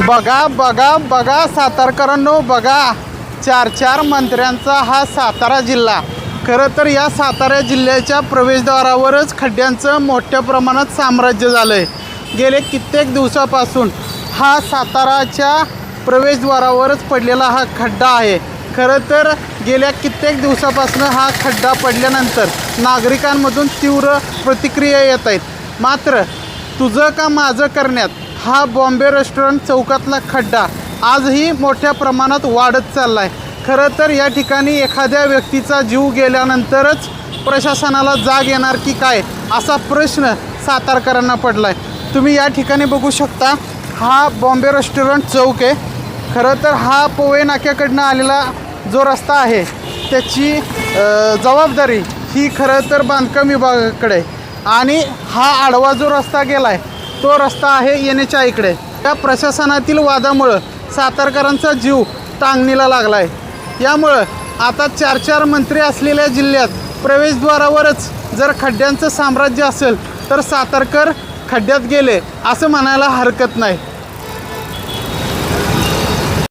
बघा बघा बघा सातारकरांनो, बघा 4 मंत्र्यांचा हा सातारा जिल्हा. खरं तर या सातारा जिल्ह्याच्या प्रवेशद्वारावरच खड्ड्यांचं मोठ्या प्रमाणात साम्राज्य झालं आहे. गेले कित्येक दिवसापासून हा साताराच्या प्रवेशद्वारावरच पडलेला हा खड्डा आहे. खरं तर गेल्या कित्येक दिवसापासून हा खड्डा पडल्यानंतर नागरिकांमधून तीव्र प्रतिक्रिया येत आहेत. मात्र तुझं का माझं करण्यात हा बॉम्बे रेस्टॉरंट चौकातला खड्डा आजही मोठ्या प्रमाणात वाढत चालला आहे. खरं तर या ठिकाणी एखाद्या व्यक्तीचा जीव गेल्यानंतरच प्रशासनाला जाग येणार की काय, असा प्रश्न सातारकरांना पडला आहे. तुम्ही या ठिकाणी बघू शकता, हा बॉम्बे रेस्टॉरंट चौक आहे. खरं तर हा पोवई नाक्याकडनं आलेला जो रस्ता आहे त्याची जबाबदारी ही खरं तर बांधकाम विभागाकडे आहे. आणि हा आडवा जो रस्ता गेला आहे तो रस्ता आहे येण्याच्या इकडे. त्या प्रशासनातील वादामुळं सातारकरांचा जीव टांगणीला लागला आहे. यामुळं आता 4 मंत्री असलेल्या जिल्ह्यात प्रवेशद्वारावरच जर खड्ड्यांचं साम्राज्य असेल तर सातारकर खड्ड्यात गेले असं म्हणायला हरकत नाही.